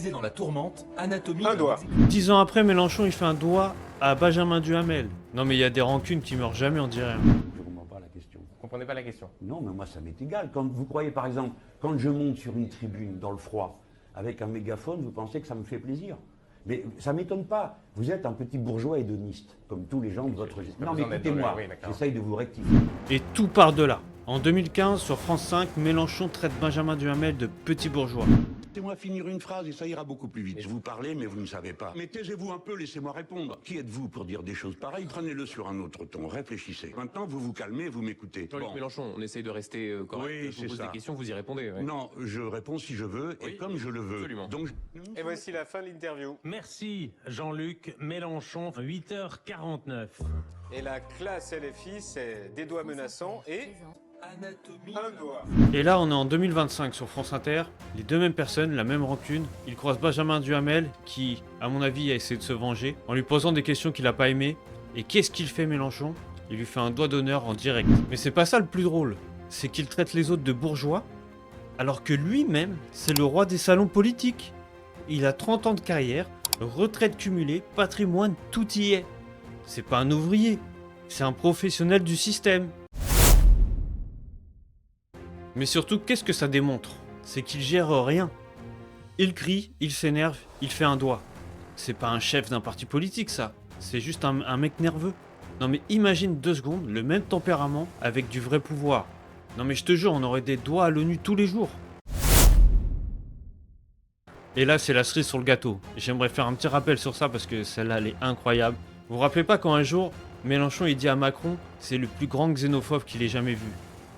spécialisé dans la tourmente, anatomie... Un doigt. 10 ans après, Mélenchon il fait un doigt à Benjamin Duhamel. Non mais il y a des rancunes qui meurent jamais, on dirait. Je comprends pas la question. Vous comprenez pas la question? Non, mais moi, ça m'est égal. Quand vous croyez, par exemple, quand je monte sur une tribune dans le froid avec un mégaphone, vous pensez que ça me fait plaisir? Mais ça m'étonne pas. Vous êtes un petit bourgeois hédoniste, comme tous les gens de votre... Non, mais écoutez-moi, j'essaye de vous rectifier. Et tout part de là. En 2015, sur France 5, Mélenchon traite Benjamin Duhamel de petit bourgeois. Laissez-moi finir une phrase et ça ira beaucoup plus vite. Je vous parlais, mais vous ne savez pas. Mais taisez-vous un peu, laissez-moi répondre. Qui êtes-vous pour dire des choses pareilles? Prenez-le sur un autre ton, réfléchissez. Maintenant, vous vous calmez, vous m'écoutez. Jean-Luc Mélenchon, on essaye de rester correct. Oui, Je vous c'est pose ça. des questions, vous y répondez. Ouais. Non, je réponds si je veux Oui, et comme je le veux. absolument. Donc, Et voici la fin de l'interview. Merci Jean-Luc Mélenchon, 8h49. Et la classe LFI, c'est des doigts menaçants et Anatomie... un doigt. Et là, on est en 2025 sur France Inter. Les deux mêmes personnes, la même rancune. Ils croisent Benjamin Duhamel qui, à mon avis, a essayé de se venger en lui posant des questions qu'il a pas aimées. Et qu'est-ce qu'il fait Mélenchon? Il lui fait un doigt d'honneur en direct. Mais c'est pas ça le plus drôle. C'est qu'il traite les autres de bourgeois alors que lui-même, c'est le roi des salons politiques. Il a 30 ans de carrière, retraite cumulée, patrimoine, tout y est. C'est pas un ouvrier, c'est un professionnel du système. Mais surtout, qu'est-ce que ça démontre? C'est qu'il gère rien. Il crie, il s'énerve, il fait un doigt. C'est pas un chef d'un parti politique ça, c'est juste un mec nerveux. Non mais imagine 2 secondes le même tempérament avec du vrai pouvoir. Non mais je te jure, on aurait des doigts à l'ONU tous les jours. Et là c'est la cerise sur le gâteau. J'aimerais faire un petit rappel sur ça parce que celle-là elle est incroyable. Vous vous rappelez pas quand un jour, Mélenchon il dit à Macron c'est le plus grand xénophobe qu'il ait jamais vu.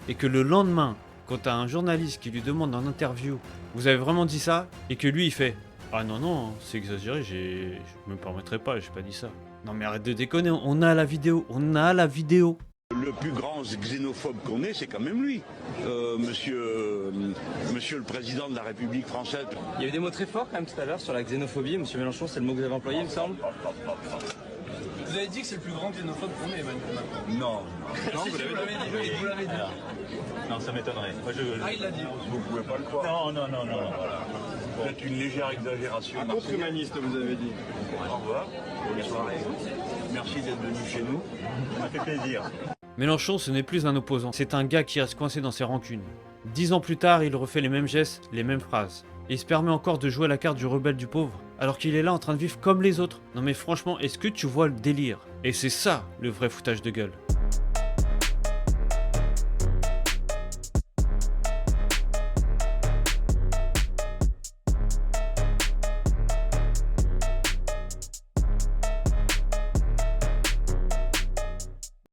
Et que le lendemain, quand t'as un journaliste qui lui demande en interview vous avez vraiment dit ça? Et que lui il fait ah non non, c'est exagéré, je me permettrai pas, j'ai pas dit ça. Non mais arrête de déconner, on a la vidéo, le plus grand xénophobe qu'on ait, c'est quand même lui. Monsieur le président de la République française. Il y a eu des mots très forts quand même tout à l'heure sur la xénophobie. Monsieur Mélenchon, c'est le mot que vous avez employé, il me semble. Vous avez dit que c'est le plus grand xénophobe qu'on ait, Emmanuel Macron. Non. Non, vous l'avez dit. Vous l'avez dit. Non, ça m'étonnerait. Ah, il l'a dit. Vous pouvez pas le croire. Non. C'est une légère exagération. Un contre-humaniste, vous avez dit. Au revoir. Bonne soirée. Merci d'être venu chez nous. Ça fait plaisir. Mélenchon ce n'est plus un opposant, c'est un gars qui reste coincé dans ses rancunes. 10 ans plus tard, il refait les mêmes gestes, les mêmes phrases. Et il se permet encore de jouer la carte du rebelle du pauvre, alors qu'il est là en train de vivre comme les autres. Non mais franchement, est-ce que tu vois le délire? Et c'est ça, le vrai foutage de gueule.